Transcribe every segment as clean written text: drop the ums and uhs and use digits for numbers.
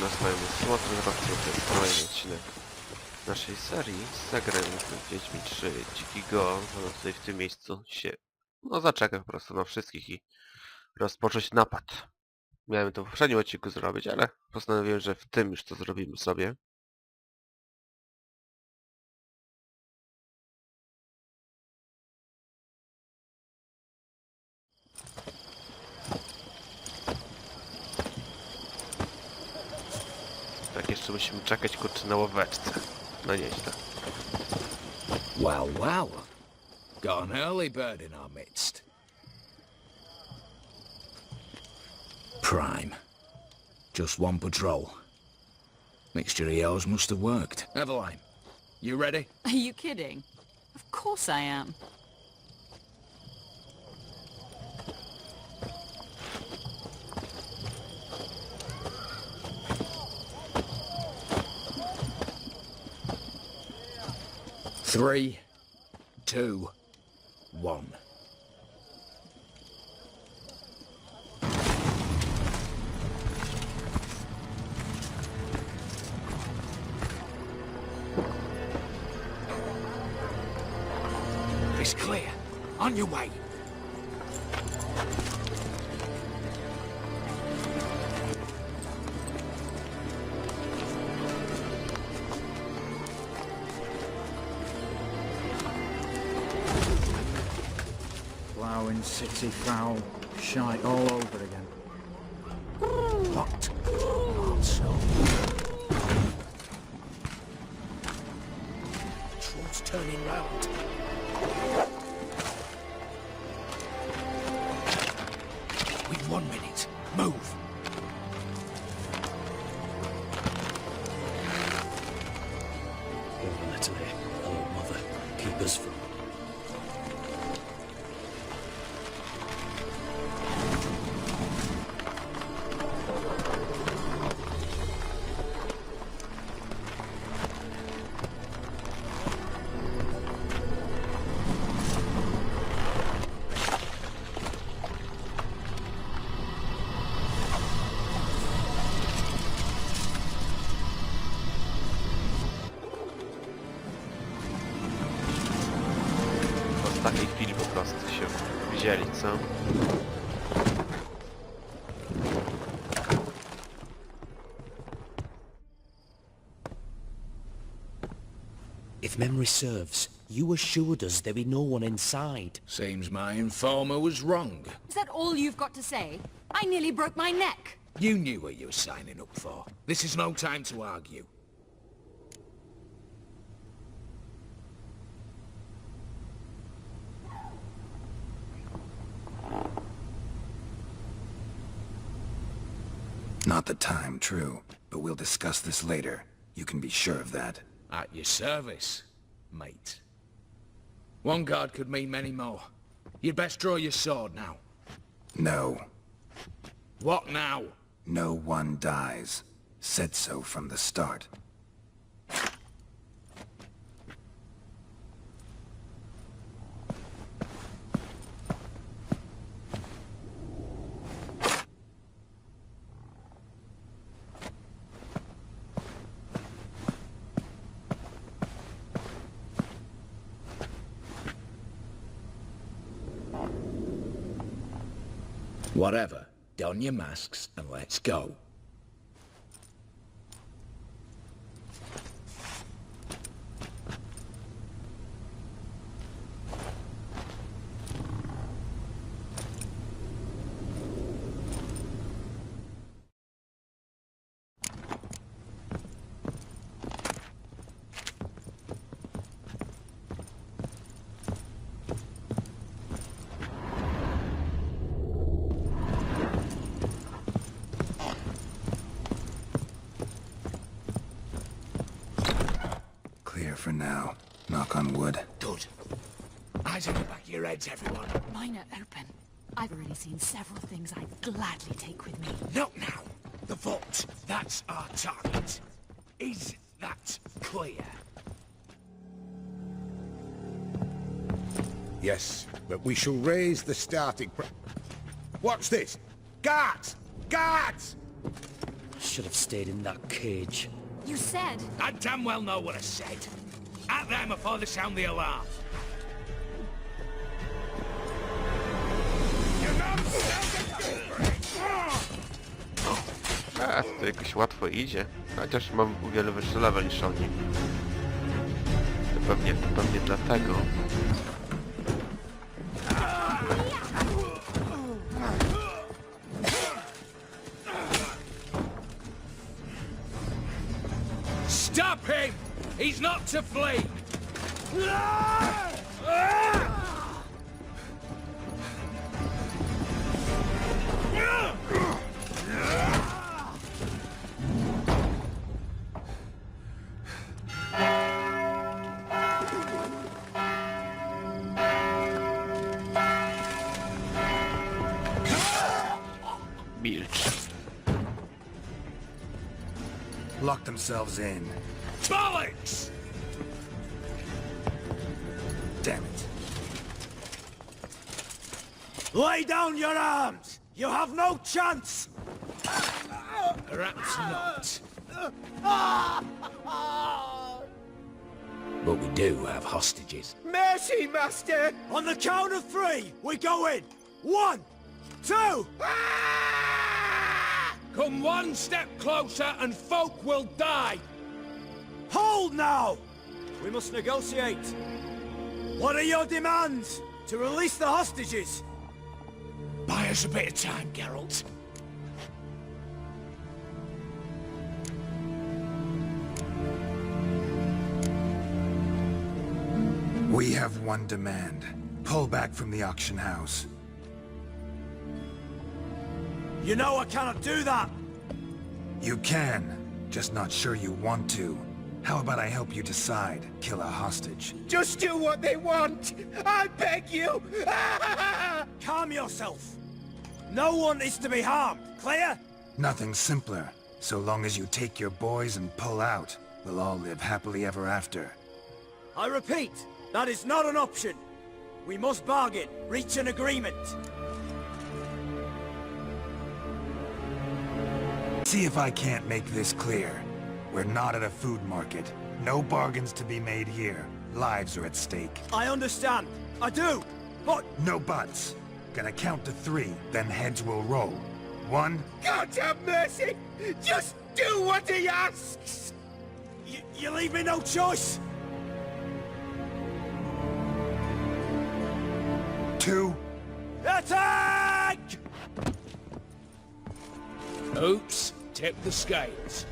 Nazywamy Samotny, to jest kolejny odcinek naszej serii. Zagrajmy w Wiedźmin 3, Dziki Gon. No, tutaj w tym miejscu się zaczekam po prostu na wszystkich i rozpocząć napad. Miałem to w poprzednim odcinku zrobić, ale postanowiłem, że w tym już to zrobimy sobie. Tak, jeszcze musimy czekać kurczę na ławeczce. No nieźle. Well, well. Got an early bird in our midst. Prime. Just one patrol. Mixture of yours must have worked. Eveline, you ready? Are you kidding? Of course I am. Three, two, one. It's clear. On your way. Ploughing city foul, shite all over again. What? Not so. Troll's turning round. We've 1 minute. Move. Over Natalie. Hello, Mother. Keep us from... W ostatniej chwili po prostu się wzięli, co? If memory serves, you assured us there be no one inside. Seems my informer was wrong. Is that all you've got to say? I nearly broke my neck. You knew what you were signing up for. This is no time to argue. Not the time, true. But we'll discuss this later. You can be sure of that. At your service, mate. One guard could mean many more. You'd best draw your sword now. No. What now? No one dies. Said so from the start. Whatever. Don your masks and let's go. Clear for now. Knock on wood. Good. Eyes in the back of your heads, everyone. Mine are open. I've already seen several things I'd gladly take with me. Not now. The vault. That's our target. Is that clear? Yes, but we shall raise the starting Watch this! Guards! Guards! should have stayed in that cage. You said... I damn well know what I said. At them before they sound the alarm. A, to jakoś łatwo idzie. Chociaż mam o wiele wyższy level niż oni. To pewnie dlatego. Stop him! He's not to flee! Milcz. Lock themselves in. Bollocks! Damn it. Lay down your arms! You have no chance! Perhaps not. But we do have hostages. Mercy, Master! On the count of 3, we go in! 1, 2... Come one step closer and folk will die! Hold now! We must negotiate. What are your demands? To release the hostages? Buy us a bit of time, Geralt. We have one demand. Pull back from the auction house. You know I cannot do that! You can, just not sure you want to. How about I help you decide? Kill a hostage. Just do what they want! I beg you! Calm yourself! No one is to be harmed, clear? Nothing simpler. So long as you take your boys and pull out, we'll all live happily ever after. I repeat, that is not an option. We must bargain, reach an agreement. See if I can't make this clear. We're not at a food market. No bargains to be made here. Lives are at stake. I understand. I do. But... No buts. Gonna count to 3, then heads will roll. 1... God have mercy! Just do what he asks! You leave me no choice! 2... Attack! Oops, tip the scales.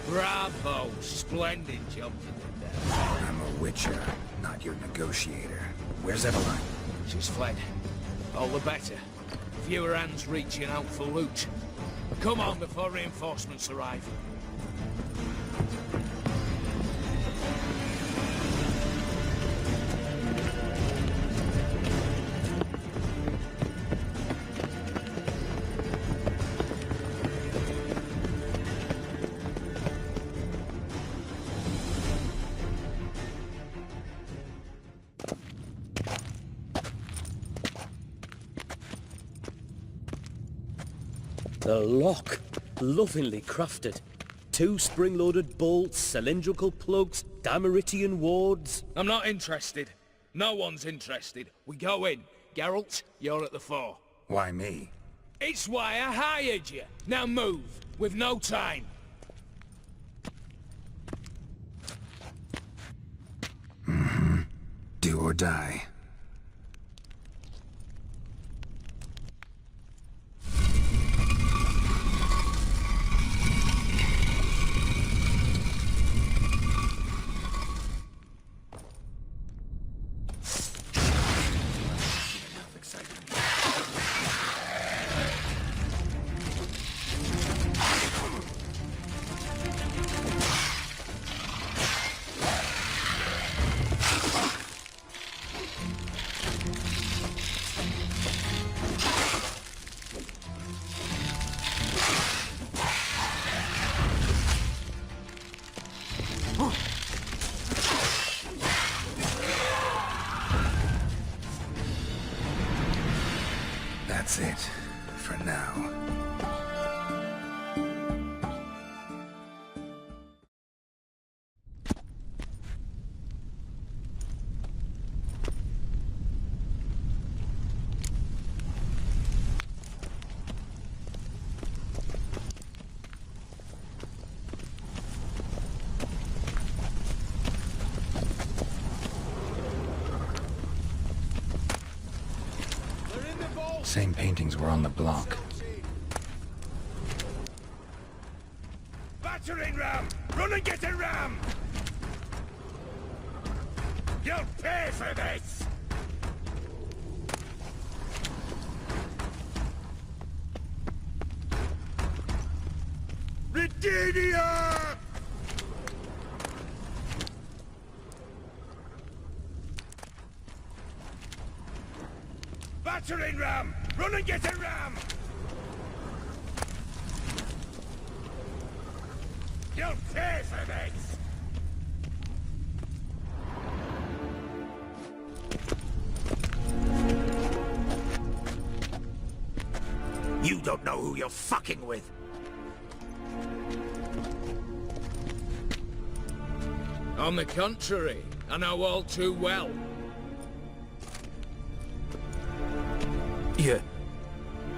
Bravo! Splendid job you did there. I'm a witcher, not your negotiator. Where's Eveline? She's fled. All the better. Fewer hands reaching out for loot. Come on before reinforcements arrive. The lock, lovingly crafted. 2 spring-loaded bolts, cylindrical plugs, Dameritian wards. I'm not interested. No one's interested. We go in. Geralt, you're at the fore. Why me? It's why I hired you. Now move. We've no time. Do or die. That's it. For now. Same paintings were on the block. Battering ram! Run and get a ram! You'll pay for this! Virginia! Battering ram! Run and get a ram! You'll pay for this! You don't know who you're fucking with! On the contrary, I know all too well.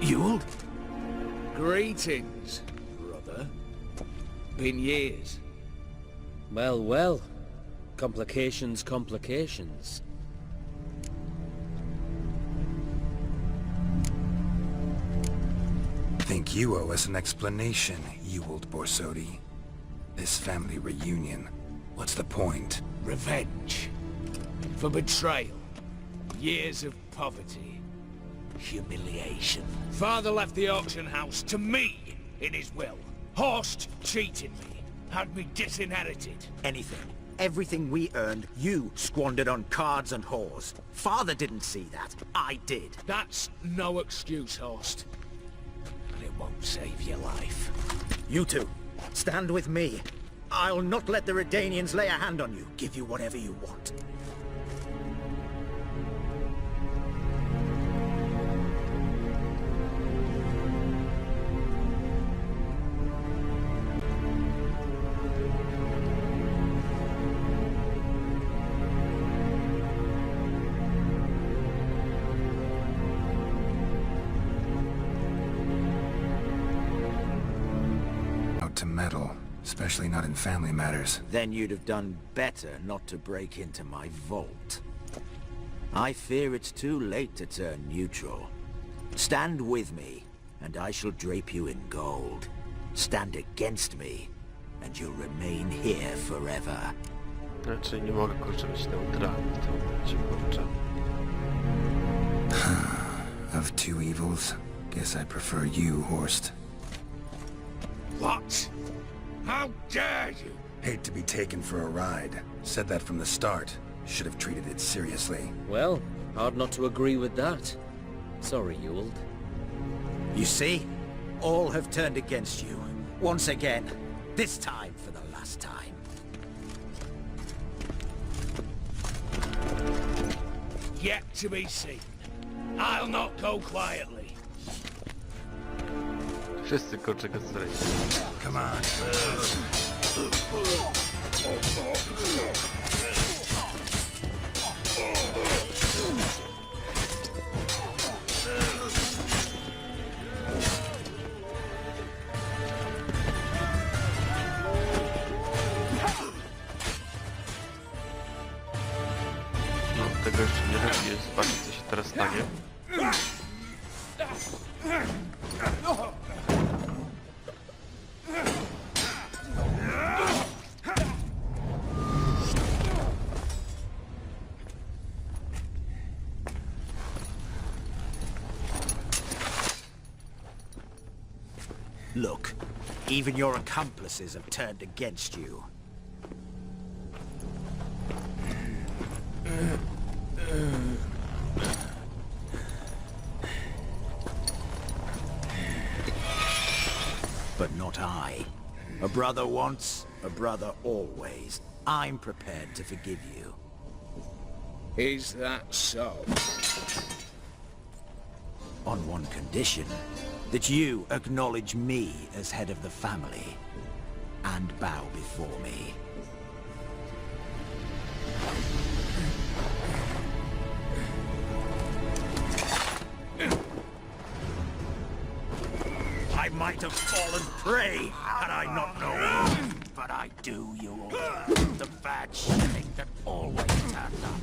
You? Greetings, brother. Been years. Well, well. Complications, complications. Think you owe us an explanation, you old Borsodi. This family reunion. What's the point? Revenge. For betrayal. Years of poverty. Humiliation. Father left the auction house to me in his will. Horst cheated me. Had me disinherited. Anything. Everything we earned, you squandered on cards and whores. Father didn't see that. I did. That's no excuse, Horst. But it won't save your life. You two, stand with me. I'll not let the Redanians lay a hand on you. Give you whatever you want. To meddle, especially not in family matters. Then you'd have done better not to break into my vault. I fear it's too late to turn neutral. Stand with me, and I shall drape you in gold. Stand against me, and you'll remain here forever. Znaczy nie mogę kurczę być neutralny, to ci kurczę. Of two evils, guess I prefer you, Horst. What? How dare you? Hate to be taken for a ride. Said that from the start. Should have treated it seriously. Well, hard not to agree with that. Sorry, Ewald. You see? All have turned against you. Once again. This time for the last time. Yet to be seen. I'll not go quietly. Wszyscy kurczę go zdradzili. Come on. No, tego jeszcze nie robię, zobaczcie co się teraz stanie. Look, even your accomplices have turned against you. But not I. A brother once, a brother always. I'm prepared to forgive you. Is that so? On one condition, that you acknowledge me as head of the family and bow before me. I might have fallen prey had I not known, but I do you all. The bad shilling that always turned up.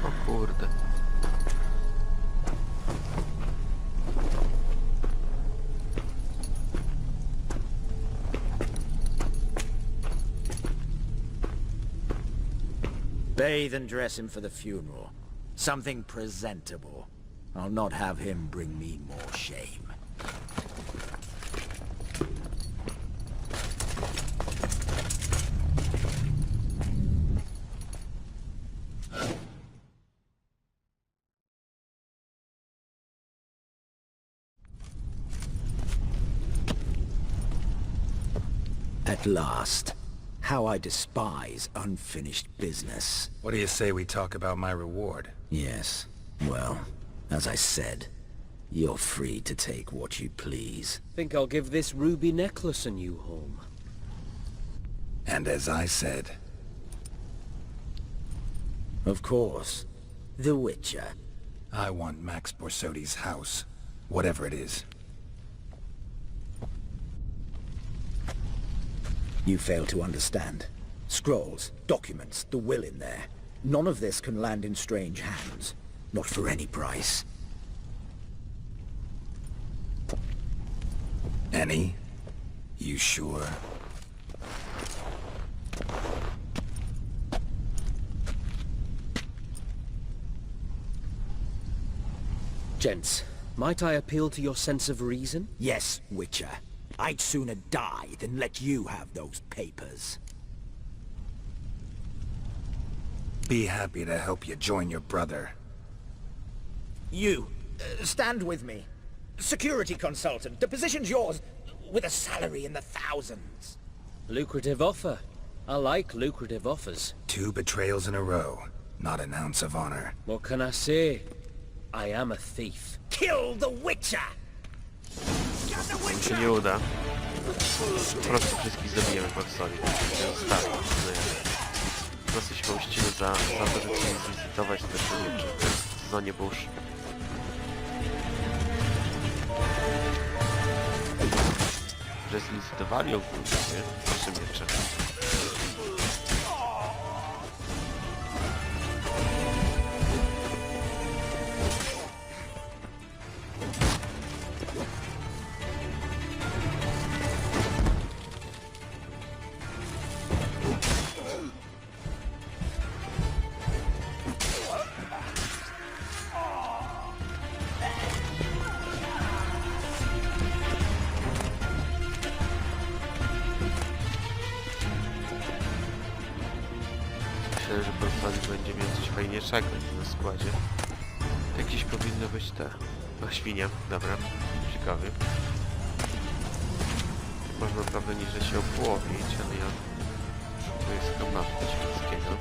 O kurde. Bathe and dress him for the funeral. Something presentable. I'll not have him bring me more shame. At last. How I despise unfinished business. What do you say we talk about my reward? Yes. Well, as I said, you're free to take what you please. Think I'll give this ruby necklace a new home. And as I said, Of course. The Witcher. I want Max Borsodih's house. Whatever it is. You fail to understand. Scrolls, documents, the will in there. None of this can land in strange hands. Not for any price. Any? You sure? Gents, might I appeal to your sense of reason? Yes, Witcher. I'd sooner die than let you have those papers. Be happy to help you join your brother. You, stand with me. Security consultant, the position's yours, with a salary in the thousands. Lucrative offer. I like lucrative offers. 2 betrayals in a row. Not an ounce of honor. What can I say? I am a thief. Kill the Witcher! Mi się nie uda. Po prostu wszystkich zabijemy po sobie. Tak, po prostu się pomścimy za to, że chcieli zlicytować te miecze w sezonie burz. Że zlicytowali ogólnie nasze miecze. Myślę, że Borsodih będzie miał coś fajniejszego na składzie. Jakieś powinno być te... O, świnie, dobra, ciekawie. Można prawda niżej się opłowić, ale ja... Tu jest chyba świeckiego.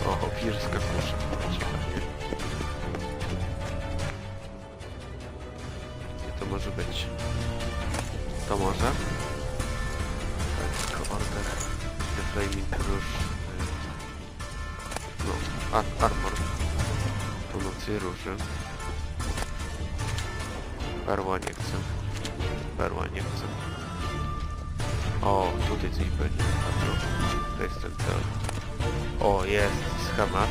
O, opierska kusza, ciekawie. Gdzie to może być? To może? Tak, order, the flaming róż. No, armor. Północy róży. Perła nie chcę. Perła nie chcę. O, tutaj coś będzie. To jest ten cel. O, jest schemat.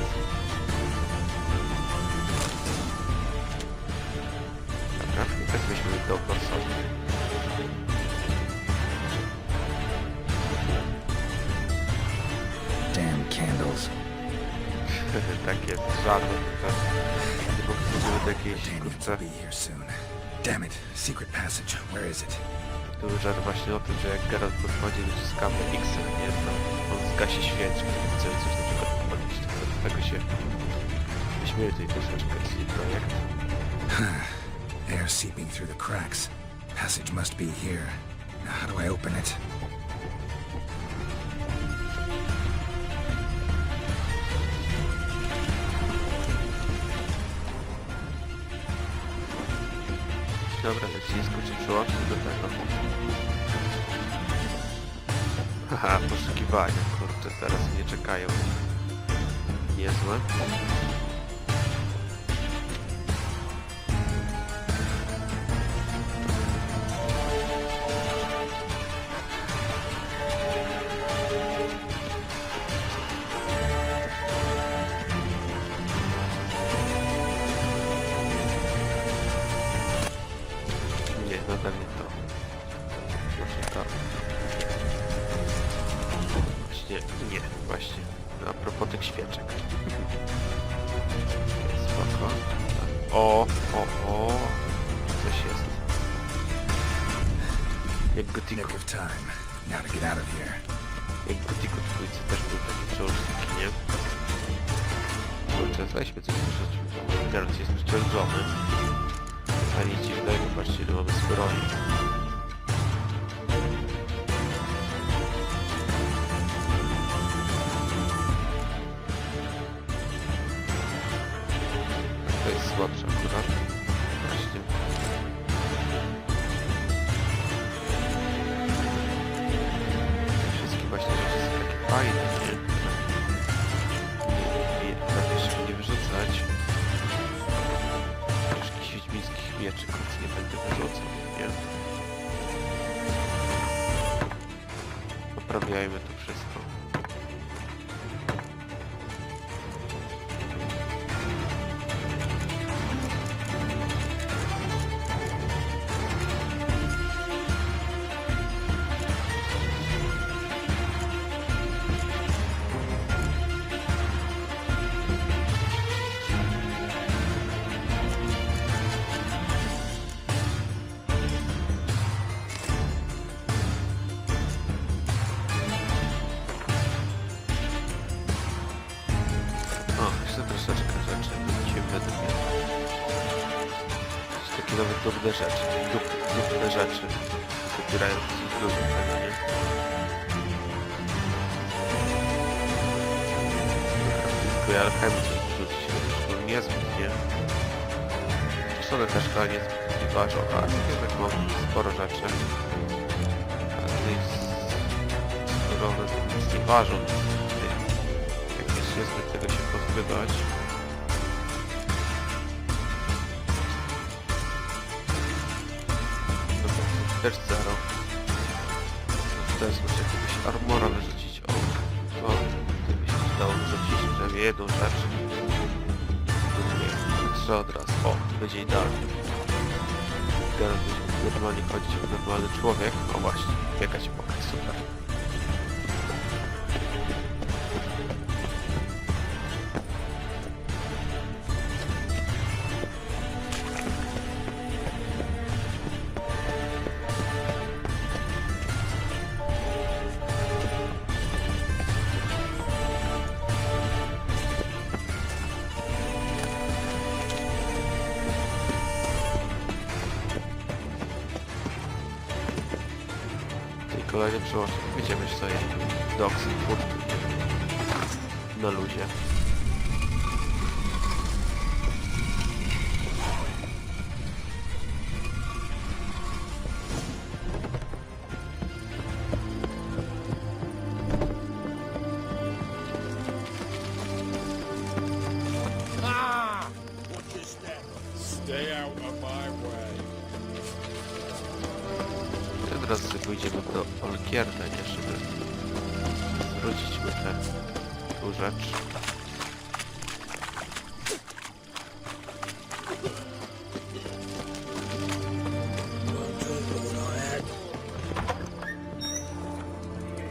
Dobra, i tak weźmy do Borsodih. Damn candles. takie żarty, nie powtórzyły do jakiejś Daniels will kurczę. be here soon. Damn it. Secret passage. Where is it? Tu żart właśnie o tym, że jak Geralt podchodzi do ciskamy X, nie, to on zgasi świeczkę i chce coś na przykład podpalić, to do tego się śmieje tej troszeczkę CD Projekt. Air seeping through the cracks. Passage must be here. Now, how do I open it? Dobra, nacisku czy przyłączyć do tego. Haha, poszukiwania, kurczę, teraz mnie czekają. Niezłe. Nie, nadal nie to. Może to. Właśnie, nie, właśnie. A propos tych świeczek. Spoko. O. Coś jest. Jak Nick Gotiku. of time. Now to get out of here. Jak Gotiku twójcy też był taki przełóżniki, nie? Kurczę, weźmy coś do rzeczy. Geralt jest przyczędzony. A nic dziwnego, patrzcie, ile mamy zbroi. To jest słabsze akurat. Właśnie. Te wszystkie właśnie rzeczy są takie fajne, nie? I lepiej żeby nie wyrzucać. Jakichś wiedźmińskich mieczy, więc nie będę wyrzucał, nie? Poprawiajmy to wszystko. Troszeczkę rzeczy, dzisiaj będę miał jakieś takie nawet drobne rzeczy, drobne rzeczy, zabierając z ludzi tego, nie? Tylko ja alchemię coś wyrzucić, to niezbyt, nie? Zresztą one też chyba niezbyt nie ważą, a jednak mam sporo rzeczy. Ale tutaj skoro one nic nie ważą, niezbyt tego się pozbywać. No to też zero. Teraz muszę jakiegoś armora wyrzucić. O, to gdyby się udało wyrzucić przynajmniej jedną rzecz. Nie, trzy od razu. O, to będzie idealnie. Geralt będzie normalnie chodzić jak normalny człowiek. O właśnie, biegać po super. Kolejny przełącznik. Będziemy sobie doksy furtu na luzie. Stay out of my way. Teraz sobie pójdziemy do Olgierda, nie, żeby zwrócić mu tę rzecz.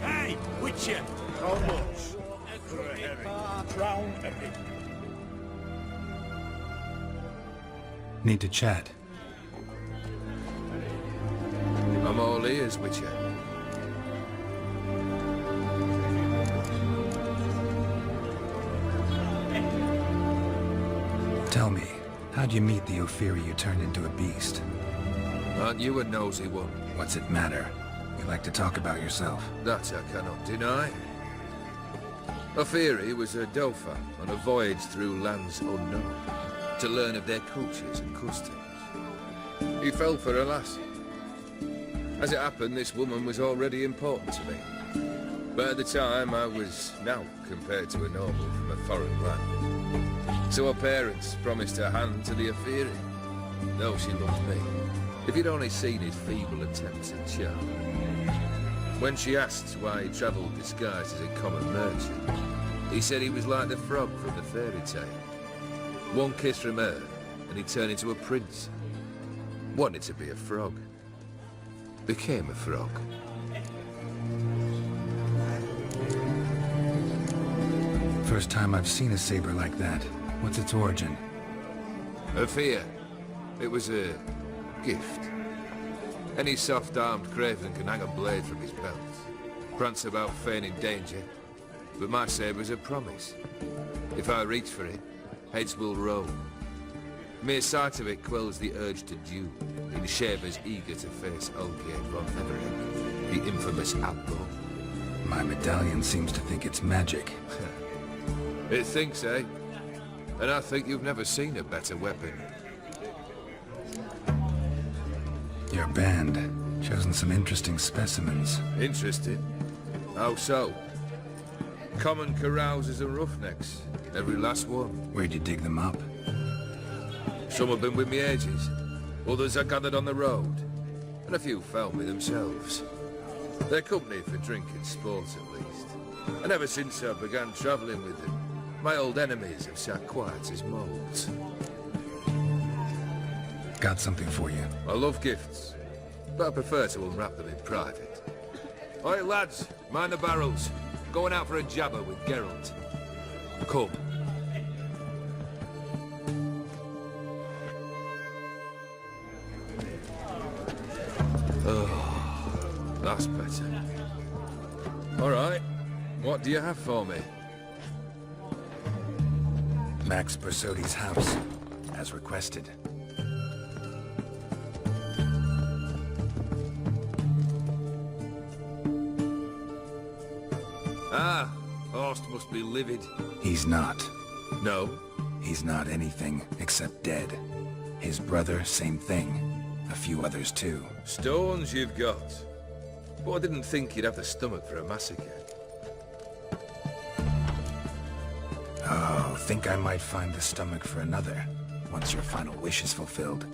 Hey, Witcher! How much? Need to chat. I'm all ears, Witcher. Tell me, how'd you meet the Ophiri you turned into a beast? Aren't you a nosy one? What's it matter? You like to talk about yourself. That I cannot deny. Ophiri was a Dauphin on a voyage through lands unknown, to learn of their cultures and customs. He fell for a lassie. As it happened, this woman was already important to me. But at the time, I was now compared to a noble from a foreign land. So her parents promised her hand to the Ophiri, though she loved me. If you'd only seen his feeble attempts at charm. When she asked why he travelled disguised as a common merchant, he said he was like the frog from the fairy tale. One kiss from her, and he turned into a prince. Wanted to be a frog. Became a frog. First time I've seen a saber like that. What's its origin? A fear. It was a gift. Any soft-armed craven can hang a blade from his belt, prance about feigning danger, but my saber's a promise. If I reach for it, heads will roll. Mere sight of it quells the urge to duel, in shavers eager to face Olgierd von Everett, the infamous outlaw. My medallion seems to think it's magic. It thinks, eh? And I think you've never seen a better weapon. Your band, chosen some interesting specimens. Interested? How so? Common carousers and roughnecks, every last one. Where'd you dig them up? Some have been with me ages, others I gathered on the road, and a few found me themselves. They're company for drink and sport at least. And ever since I began travelling with them, my old enemies have sat quiet as moles. Got something for you. I love gifts, but I prefer to unwrap them in private. Oi lads, mind the barrels. Going out for a jabber with Geralt. Come. Oh, that's better. All right, what do you have for me? Max Borsodih's house, as requested. Ah, Horst must be livid. He's not. No? He's not anything except dead. His brother, same thing. A few others too. Stones you've got. But I didn't think you'd have the stomach for a massacre. Oh, think I might find the stomach for another, once your final wish is fulfilled.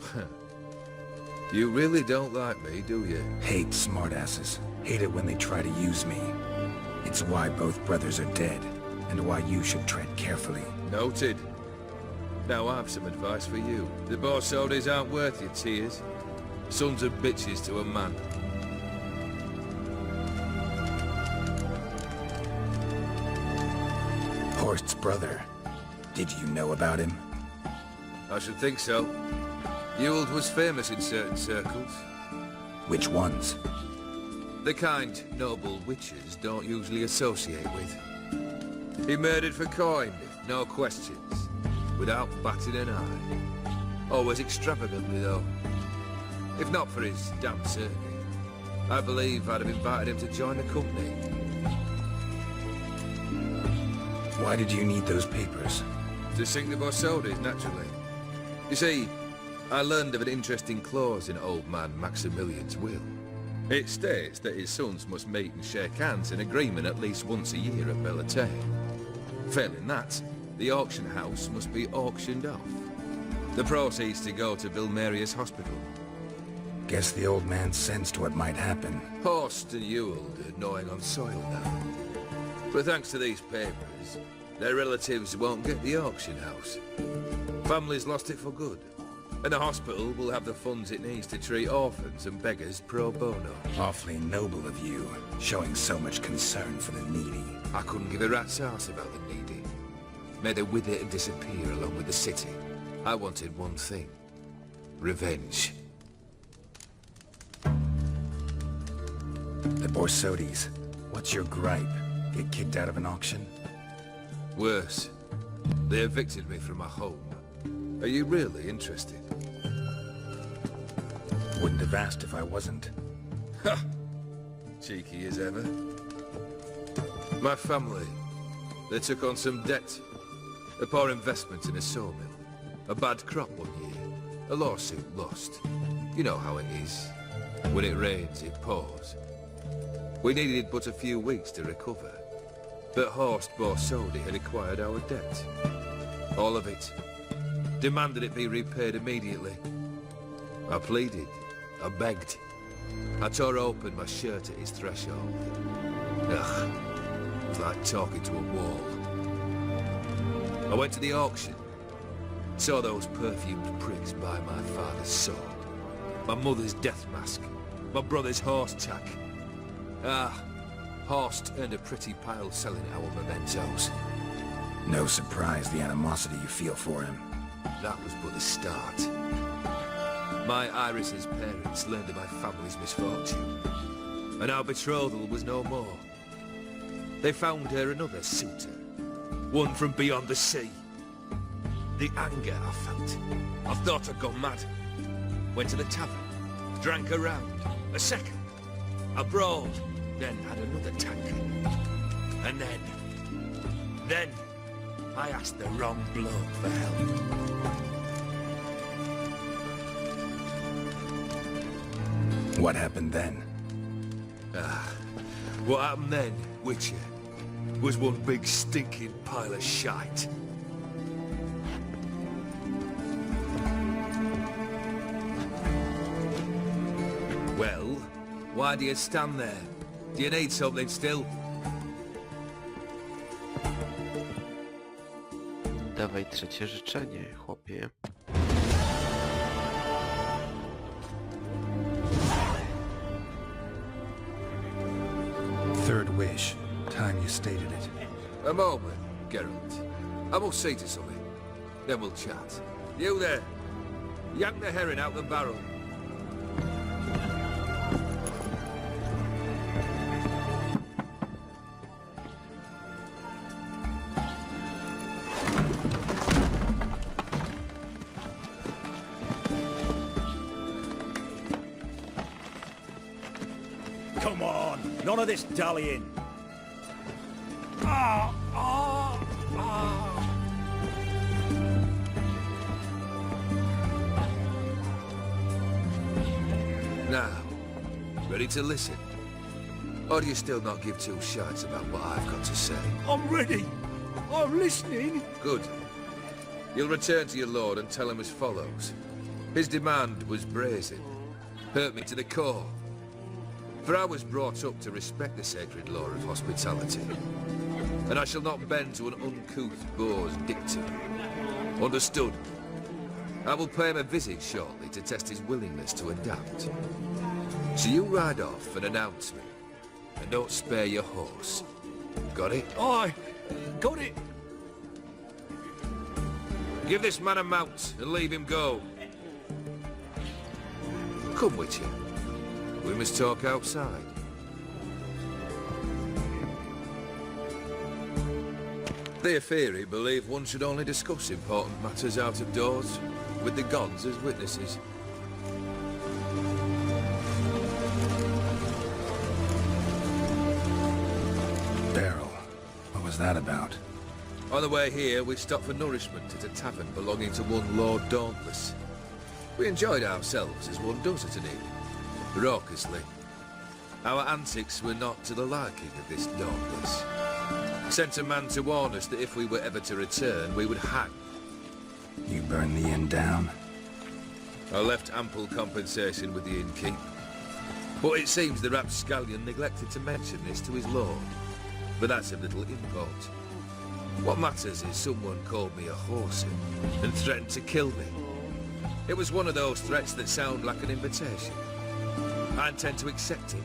You really don't like me, do you? Hate smartasses. Hate it when they try to use me. It's why both brothers are dead, and why you should tread carefully. Noted. Now I've some advice for you. The Borsodihs aren't worth your tears. Sons of bitches to a man. Horst's brother. Did you know about him? I should think so. Ewald was famous in certain circles. Which ones? The kind noble witches don't usually associate with. He murdered for coin, no questions, without batting an eye. Always extravagantly, though. If not for his damn surname, I believe I'd have invited him to join the company. Why did you need those papers? To sink the Borsodihs, naturally. You see, I learned of an interesting clause in old man Maximilian's will. It states that his sons must meet and shake hands in agreement at least once a year at Bellatane. Failing that, the auction house must be auctioned off. The proceeds to go to Vilmeria's hospital. Guess the old man sensed what might happen. Horst and Ewald are gnawing on soil now. But thanks to these papers, their relatives won't get the auction house. Families lost it for good. And the hospital will have the funds it needs to treat orphans and beggars pro bono. Awfully noble of you, showing so much concern for the needy. I couldn't give a rat's ass about the needy. May they wither and disappear along with the city. I wanted one thing. Revenge. The Borsodis. What's your gripe? Get kicked out of an auction? Worse. They evicted me from my home. Are you really interested? Wouldn't have asked if I wasn't. Ha! Cheeky as ever. My family, they took on some debt. A poor investment in a sawmill. A bad crop one year. A lawsuit lost. You know how it is. When it rains, it pours. We needed but a few weeks to recover. But Horst Borsodi had acquired our debt. All of it. Demanded it be repaid immediately. I pleaded. I begged. I tore open my shirt at his threshold. Ugh. It was like talking to a wall. I went to the auction. Saw those perfumed pricks buy my father's sword. My mother's death mask. My brother's horse tack. Ah, Horst earned a pretty pile selling our mementos. No surprise the animosity you feel for him. That was but the start. My Iris's parents learned of my family's misfortune, and our betrothal was no more. They found her another suitor, one from beyond the sea. The anger I felt, I thought I'd gone mad. Went to the tavern, drank a round, a second, a brawl, then had another tankard. And then, I asked the wrong bloke for help. What happened then? What happened then, Witcher, was one big stinking pile of shite. Well, why do you stand there? Do you need something still? Dawaj trzecie życzenie, chłopie. Third wish. Time you stated it. A moment, Geralt. I must say to something. Then we'll chat. You there! Yank the herring out the barrel. Come on, none of this dallying. Now, ready to listen? Or do you still not give two shites about what I've got to say? I'm ready. I'm listening. Good. You'll return to your lord and tell him as follows. His demand was brazen. Hurt me to the core. For I was brought up to respect the sacred law of hospitality. And I shall not bend to an uncouth boor's dictum. Understood? I will pay him a visit shortly to test his willingness to adapt. So you ride off and announce me. And don't spare your horse. Got it? Aye, got it. Give this man a mount and leave him go. Come, Witcher. We must talk outside. The Aetheri believe one should only discuss important matters out of doors, with the gods as witnesses. Barrel. What was that about? On the way here, we stopped for nourishment at a tavern belonging to one Lord Dauntless. We enjoyed ourselves as one does at an inn, raucously. Our antics were not to the liking of this Dauntless. Sent a man to warn us that if we were ever to return, we would hang. You burned the inn down? I left ample compensation with the innkeep. But it seems the rapscallion neglected to mention this to his lord. But that's of little import. What matters is someone called me a whoreson and threatened to kill me. It was one of those threats that sound like an invitation. I intend to accept it.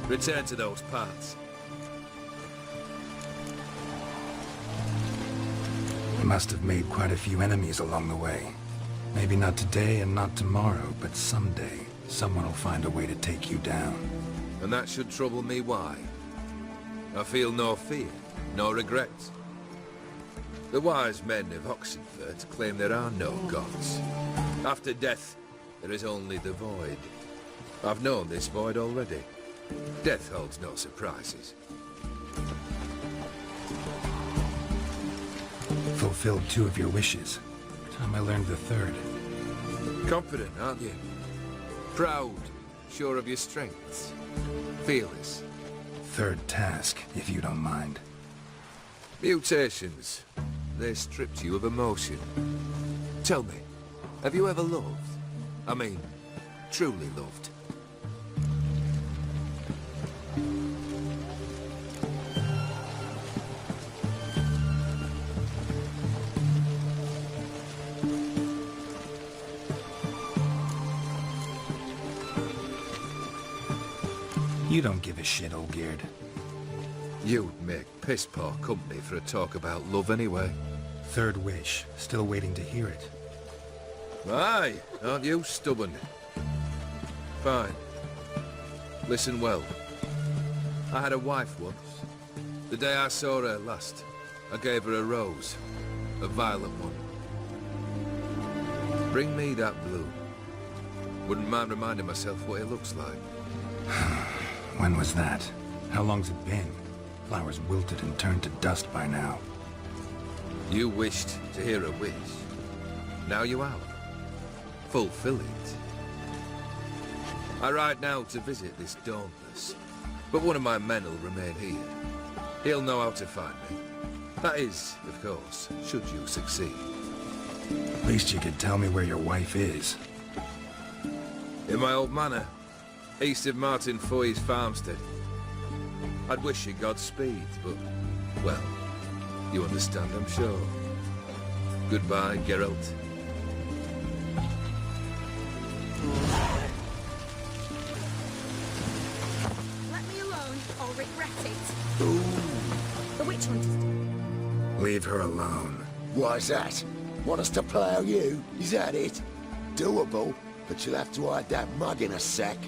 Return to those parts. must have made quite a few enemies along the way. Maybe not today and not tomorrow, but someday, someone will find a way to take you down. And that should trouble me why? I feel no fear, no regrets. The wise men of Oxenfurt claim there are no gods. After death, there is only the void. I've known this void already. Death holds no surprises. Fulfilled 2 of your wishes. Time I learned the 3rd. Confident, aren't you? Proud, sure of your strengths. Fearless. 3rd task, if you don't mind. Mutations. They stripped you of emotion. Tell me, have you ever loved? I mean, truly loved? You don't give a shit, old Geared. You'd make piss-poor company for a talk about love anyway. 3rd wish. Still waiting to hear it. Aye, aren't you stubborn? Fine. Listen well. I had a wife once. The day I saw her last, I gave her a rose. A violet one. Bring me that blue. Wouldn't mind reminding myself what it looks like. When was that? How long's it been? Flowers wilted and turned to dust by now. You wished to hear a wish. Now you have. Fulfill it. I ride now to visit this Dauntless, but one of my men will remain here. He'll know how to find me. That is, of course, should you succeed. At least you could tell me where your wife is. In my old manor, east of Martin Foy's farmstead. I'd wish you Godspeed, but, well, you understand, I'm sure. Goodbye, Geralt. Let me alone, or regret it. The witch hunters. Leave her alone. Why's that? Want us to plough you? Is that it? Doable, but you'll have to hide that mug in a sec.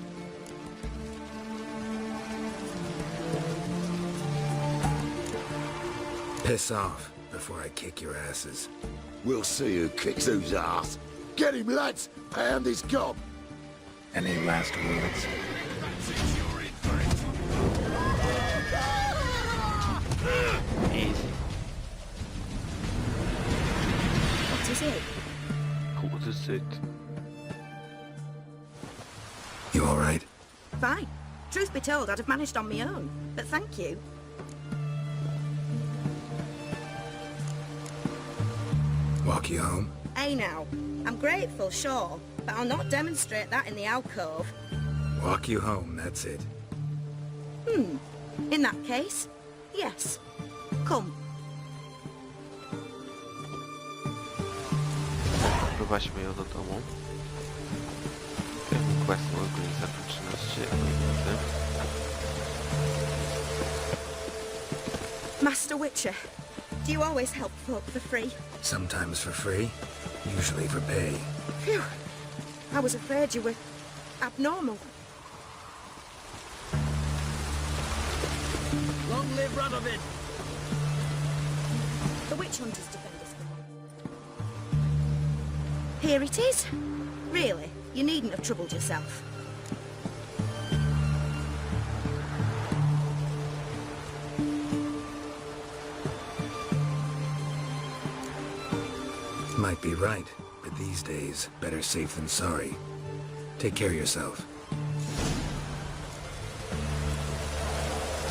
Piss off before I kick your asses. We'll see who kicks whose ass. Get him, lads! Pound his gob! Any last words? Easy. What is it? What is it? You alright? Fine. Truth be told, I'd have managed on my own. But thank you. Walk you home? Hey now, I'm grateful, sure, but I'll not demonstrate that in the alcove. Walk you home, that's it. In that case, yes. Come. Prowadźmy ją do domu. Quest organizator 13 minuty. Master Witcher, do you always help folk for free? Sometimes for free, usually for pay. Phew. I was afraid you were abnormal. Long live Radovid! The witch hunters defend us. Here it is. Really, you needn't have troubled yourself. Might be right, but these days, better safe than sorry. Take care of yourself.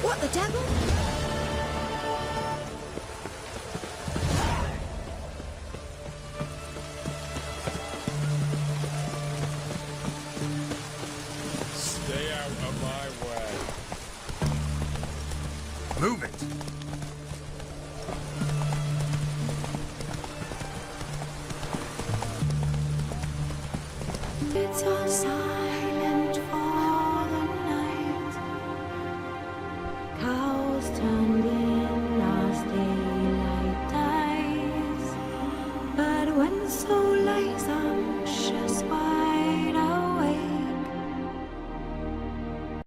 What the devil? Stay out of my way. Move it! It's all sign.